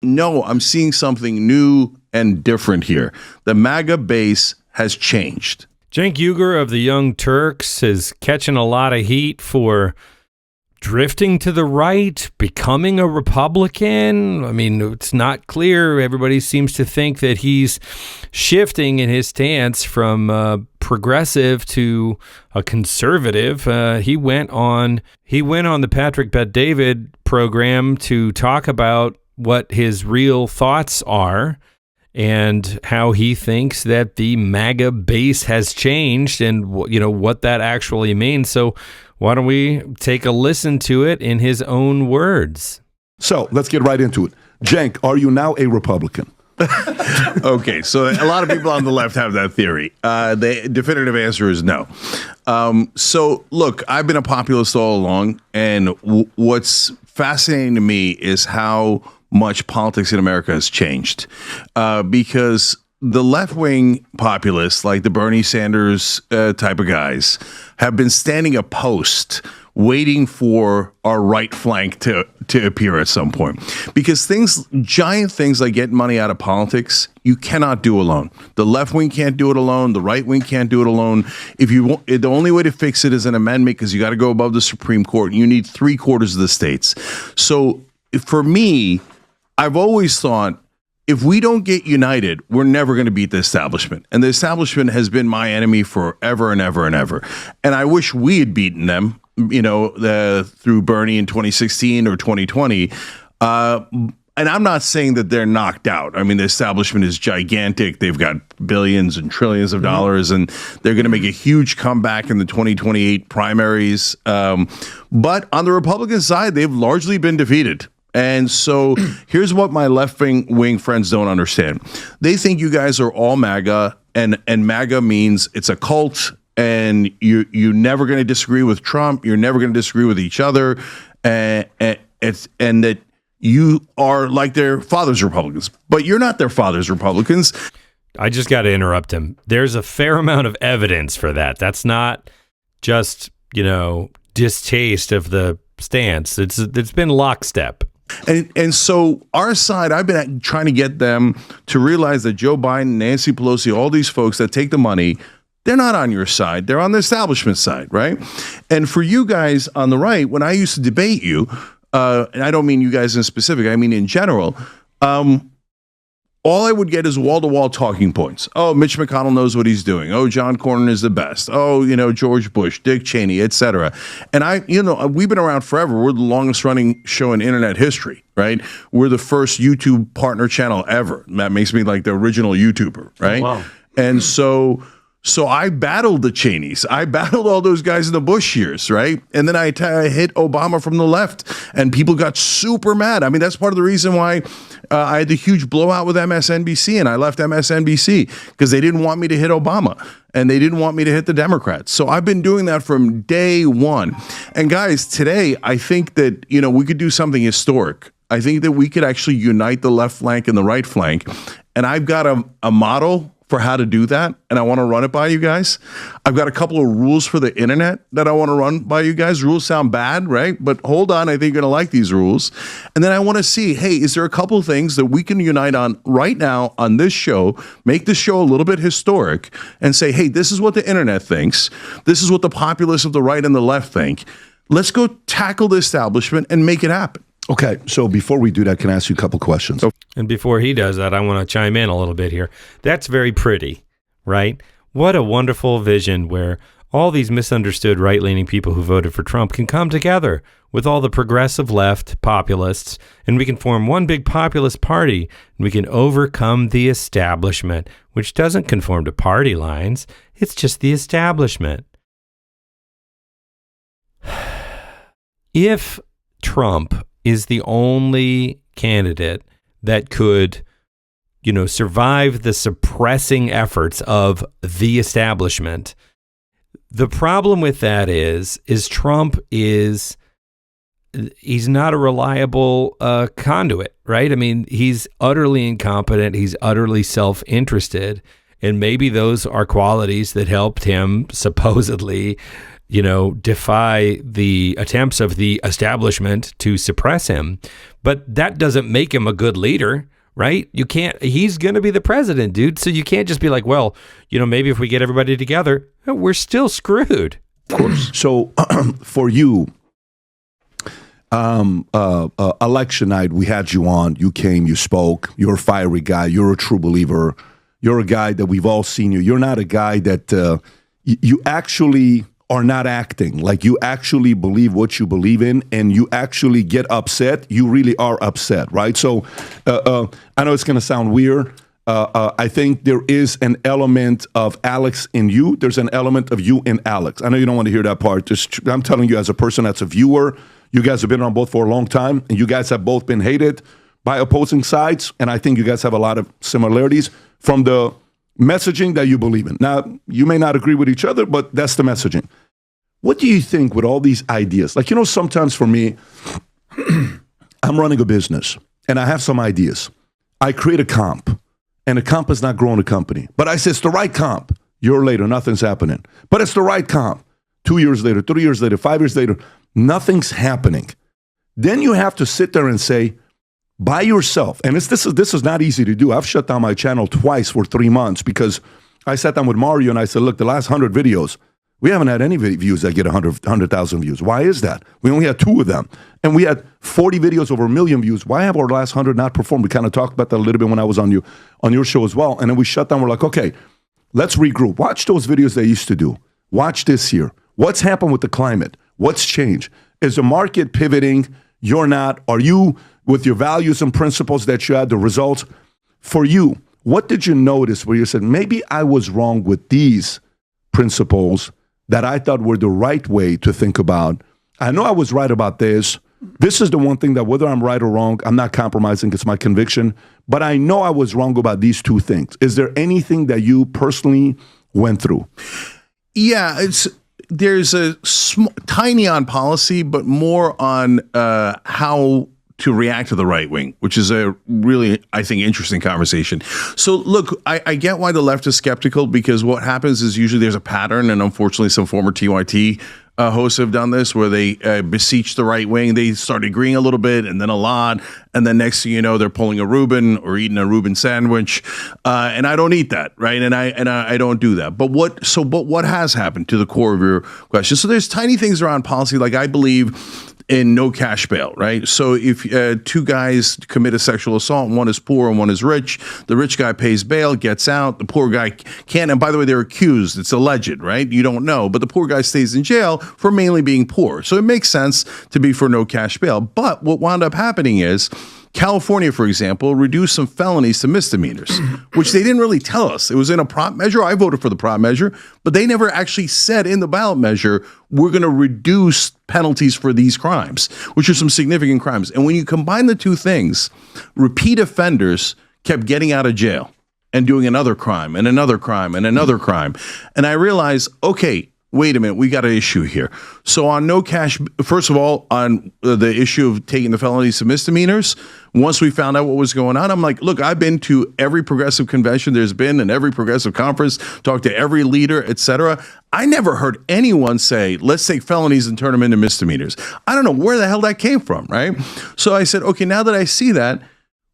no, I'm seeing something new and different here. The MAGA base has changed. Cenk Uygur of the Young Turks is catching a lot of heat for drifting to the right, becoming a Republican. I mean, it's not clear. Everybody seems to think that he's shifting in his stance from progressive to a conservative. He went on the Patrick Bet-David program to talk about what his real thoughts are and how he thinks that the MAGA base has changed and what that actually means. So why don't we take a listen to it in his own words? So let's get right into it. Cenk, are you now a Republican? Okay, so a lot of people on the left have that theory. The definitive answer is no. So look, I've been a populist all along, and what's fascinating to me is how much politics in America has changed. Because the left-wing populists, like the Bernie Sanders type of guys, have been standing a post waiting for our right flank to appear at some point. Because giant things like getting money out of politics, you cannot do alone. The left wing can't do it alone. The right wing can't do it alone. The only way to fix it is an amendment, because you got to go above the Supreme Court. You need 3/4 of the states. So for me, I've always thought, if we don't get united, we're never going to beat the establishment. And the establishment has been my enemy forever and ever and ever. And I wish we had beaten them, through Bernie in 2016 or 2020. And I'm not saying that they're knocked out. I mean, the establishment is gigantic. They've got billions and trillions of dollars, and they're going to make a huge comeback in the 2028 primaries. But on the Republican side, they've largely been defeated. And so here's what my left-wing friends don't understand. They think you guys are all MAGA, and MAGA means it's a cult, and you're never going to disagree with Trump. You're never going to disagree with each other. And that you are like their father's Republicans. But you're not their father's Republicans. I just got to interrupt him. There's a fair amount of evidence for that. That's not just, distaste of the stance. It's been lockstep. And so our side, I've been trying to get them to realize that Joe Biden, Nancy Pelosi, all these folks that take the money, they're not on your side. They're on the establishment side, right? And for you guys on the right, when I used to debate you, and I don't mean you guys in specific, I mean in general, all I would get is wall-to-wall talking points. Oh, Mitch McConnell knows what he's doing. Oh, John Cornyn is the best. Oh, George Bush, Dick Cheney, etc. And we've been around forever. We're the longest-running show in internet history, right? We're the first YouTube partner channel ever. That makes me like the original YouTuber, right? Oh, wow. And so I battled the Cheneys. I battled all those guys in the Bush years, right? And then I hit Obama from the left, and people got super mad. I mean, that's part of the reason why I had the huge blowout with MSNBC, and I left MSNBC because they didn't want me to hit Obama, and they didn't want me to hit the Democrats. So I've been doing that from day one. And guys, today, I think that, we could do something historic. I think that we could actually unite the left flank and the right flank. And I've got a model for how to do that, and I want to run it by you guys. I've got a couple of rules for the internet that I want to run by you guys. Rules sound bad, right? But hold on, I think you're going to like these rules. And then I want to see, hey, is there a couple of things that we can unite on right now on this show, make this show a little bit historic, and say, hey, this is what the internet thinks. This is what the populists of the right and the left think. Let's go tackle the establishment and make it happen. Okay, so before we do that, can I ask you a couple questions? And before he does that, I want to chime in a little bit here. That's very pretty, right? What a wonderful vision where all these misunderstood right-leaning people who voted for Trump can come together with all the progressive left populists, and we can form one big populist party, and we can overcome the establishment, which doesn't conform to party lines. It's just the establishment. If Trump is the only candidate that could, survive the suppressing efforts of the establishment. The problem with that is Trump he's not a reliable conduit, right? I mean, he's utterly incompetent. He's utterly self-interested. And maybe those are qualities that helped him supposedly defy the attempts of the establishment to suppress him. But that doesn't make him a good leader, right? You can't, he's going to be the president, dude. So you can't just be like, well, maybe if we get everybody together, we're still screwed. Of course. So for you, election night, we had you on, you came, you spoke, you're a fiery guy, you're a true believer, you're a guy that we've all seen you. You're not a guy that you actually are not acting. Like, you actually believe what you believe in, and you actually get upset. You really are upset, right? So I know it's going to sound weird. I think there is an element of Alex in you. There's an element of you in Alex. I know you don't want to hear that part. I'm telling you as a person that's a viewer, you guys have been on both for a long time, and you guys have both been hated by opposing sides, and I think you guys have a lot of similarities from the messaging that you believe in. Now, you may not agree with each other, but that's the messaging. What do you think with all these ideas? Like, sometimes for me, I'm running a business, and I have some ideas. I create a comp, and the comp is not growing the company. But I say, it's the right comp. Year later, nothing's happening. But it's the right comp. 2 years later, 3 years later, 5 years later, nothing's happening. Then you have to sit there and say, by yourself, and this is not easy to do. I've shut down my channel twice for 3 months because I sat down with Mario and I said, look, the last 100 videos, we haven't had any views that get 100,000 views. Why is that? We only had 2 of them. And we had 40 videos over 1 million views. Why have our last 100 not performed? We kind of talked about that a little bit when I was on your show as well. And then we shut down. We're like, okay, let's regroup. Watch those videos they used to do. Watch this year. What's happened with the climate? What's changed? Is the market pivoting? You're not. Are you, with your values and principles that you had, the results? For you, what did you notice where you said, maybe I was wrong with these principles that I thought were the right way to think about? I know I was right about this. This is the one thing that whether I'm right or wrong, I'm not compromising. It's my conviction. But I know I was wrong about these 2 things. Is there anything that you personally went through? Yeah, there's a tiny on policy, but more on how to react to the right wing, which is a really, I think, interesting conversation. So look, I get why the left is skeptical, because what happens is usually there's a pattern, and unfortunately some former TYT hosts have done this, where they beseech the right wing. They start agreeing a little bit and then a lot, and then next thing you know, they're pulling a Reuben or eating a Reuben sandwich, and I don't eat that, right? And I don't do that. But what has happened, to the core of your question? So there's tiny things around policy, like I believe in no cash bail, right? So if 2 guys commit a sexual assault, one is poor and one is rich, the rich guy pays bail, gets out, the poor guy can't. And by the way, they're accused. It's alleged, right? You don't know. But the poor guy stays in jail for mainly being poor. So it makes sense to be for no cash bail. But what wound up happening is California, for example, reduced some felonies to misdemeanors, which they didn't really tell us. It was in a prompt measure. I voted for the prompt measure, but they never actually said in the ballot measure, we're going to reduce penalties for these crimes, which are some significant crimes. And when you combine the 2 things, repeat offenders kept getting out of jail and doing another crime and another crime and another crime. And I realized, okay, wait a minute, we got an issue here. So on no cash, first of all, on the issue of taking the felonies to misdemeanors, once we found out what was going on, I'm like, look, I've been to every progressive convention there's been and every progressive conference, talked to every leader, etc. I never heard anyone say, let's take felonies and turn them into misdemeanors. I don't know where the hell that came from, right? So I said, okay, now that I see that,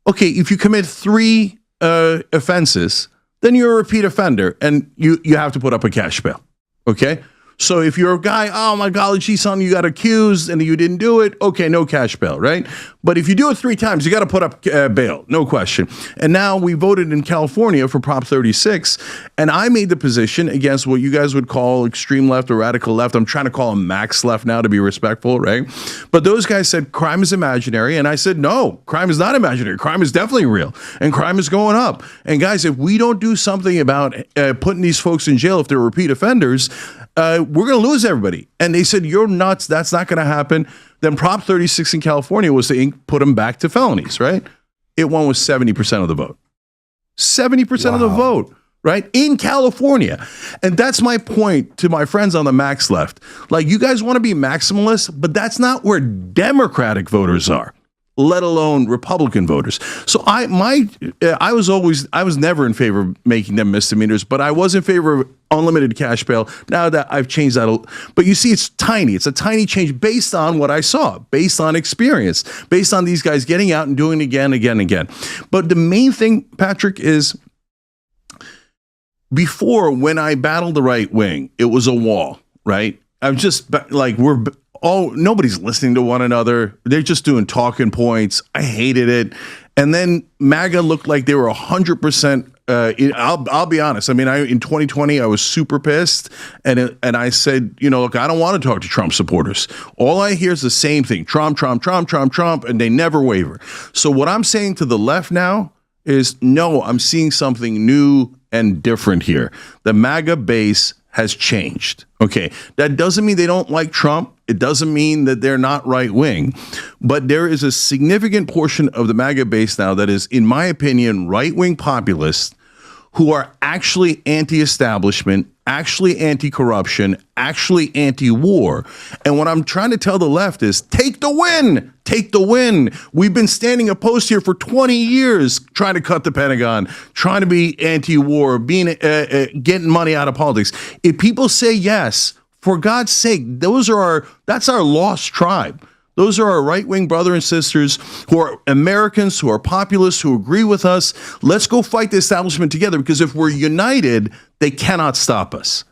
okay, if you commit 3 offenses, then you're a repeat offender and you have to put up a cash bail. Okay, so if you're a guy, oh my God, gee, son, you got accused and you didn't do it, okay, no cash bail, right? But if you do it 3 times, you got to put up bail, no question. And now we voted in California for Prop 36, and I made the position against what you guys would call extreme left or radical left. I'm trying to call them max left now to be respectful, right? But those guys said crime is imaginary, and I said, no, crime is not imaginary. Crime is definitely real, and crime is going up. And guys, if we don't do something about putting these folks in jail if they're repeat offenders, we're going to lose everybody. And they said, you're nuts. That's not going to happen. Then Prop 36 in California was to put them back to felonies, right? It won with 70% of the vote. 70% of the vote, right? In California. And that's my point to my friends on the max left. Like, you guys want to be maximalists, but that's not where Democratic voters are. let alone Republican voters. So I was never in favor of making them misdemeanors, but I was in favor of unlimited cash bail. Now that I've changed that, but you see, it's tiny. It's a tiny change based on what I saw, based on experience, based on these guys getting out and doing it again. But the main thing, Patrick, is before, when I battled the right wing, it was a wall, right? I'm just like, nobody's listening to one another. They're just doing talking points. I hated it. And then MAGA looked like they were 100%. I'll be honest. I mean, in 2020, I was super pissed. And I said, look, I don't want to talk to Trump supporters. All I hear is the same thing. Trump, and they never waver. So what I'm saying to the left now is, no, I'm seeing something new and different here. The MAGA base has changed. Okay, that doesn't mean they don't like Trump. It doesn't mean that they're not right wing, but there is a significant portion of the MAGA base now that is, in my opinion, right wing populists who are actually anti-establishment, actually anti-corruption, actually anti-war. And what I'm trying to tell the left is, take the win. Take the win. We've been standing opposed here for 20 years, trying to cut the Pentagon, trying to be anti-war, getting money out of politics. If people say yes, for God's sake, that's our lost tribe. Those are our right-wing brother and sisters who are Americans, who are populists, who agree with us. Let's go fight the establishment together, because if we're united, they cannot stop us.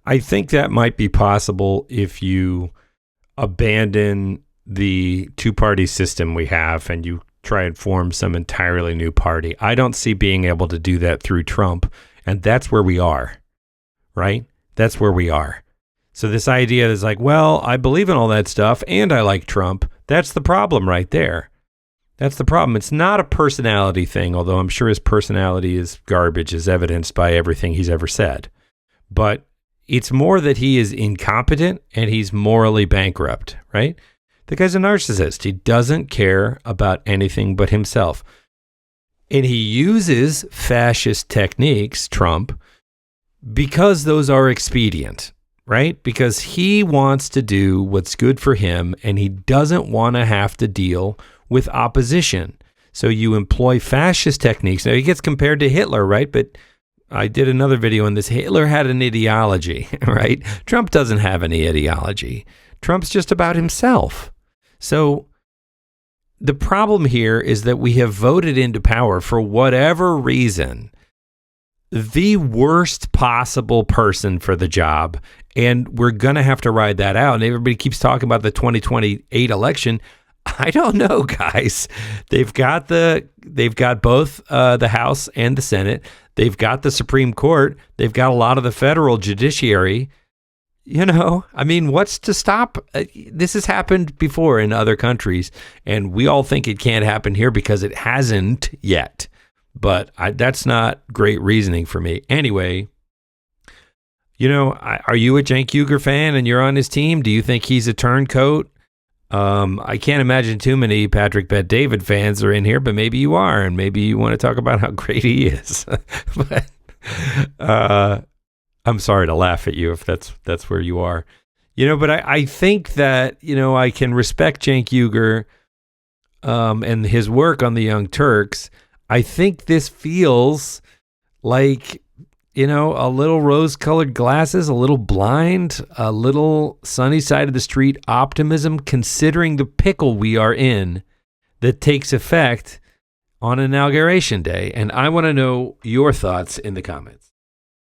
I think that might be possible if you abandon the two-party system we have and you try and form some entirely new party. I don't see being able to do that through Trump, and that's where we are, right? That's where we are. So this idea is like, well, I believe in all that stuff and I like Trump. That's the problem right there. That's the problem. It's not a personality thing, although I'm sure his personality is garbage, as evidenced by everything he's ever said. But it's more that he is incompetent and he's morally bankrupt, right? The guy's a narcissist. He doesn't care about anything but himself. And he uses fascist techniques, Trump, because those are expedient. Right? Because he wants to do what's good for him and he doesn't want to have to deal with opposition. So you employ fascist techniques. Now he gets compared to Hitler, right? But I did another video on this. Hitler had an ideology, right? Trump doesn't have any ideology. Trump's just about himself. So the problem here is that we have voted into power, for whatever reason, the worst possible person for the job, and we're going to have to ride that out. And everybody keeps talking about the 2028 election. I don't know, guys. They've got both the House and the Senate. They've got the Supreme Court. They've got a lot of the federal judiciary. I mean, what's to stop? This has happened before in other countries, and we all think it can't happen here because it hasn't yet. But that's not great reasoning for me. Anyway, are you a Cenk Uygur fan and you're on his team? Do you think he's a turncoat? I can't imagine too many Patrick Bet David fans are in here, but maybe you are, and maybe you want to talk about how great he is. But I'm sorry to laugh at you if that's where you are. But I think that, I can respect Cenk Uygur and his work on the Young Turks. I think this feels like, a little rose-colored glasses, a little blind, a little sunny side of the street optimism, considering the pickle we are in that takes effect on Inauguration Day. And I want to know your thoughts in the comments.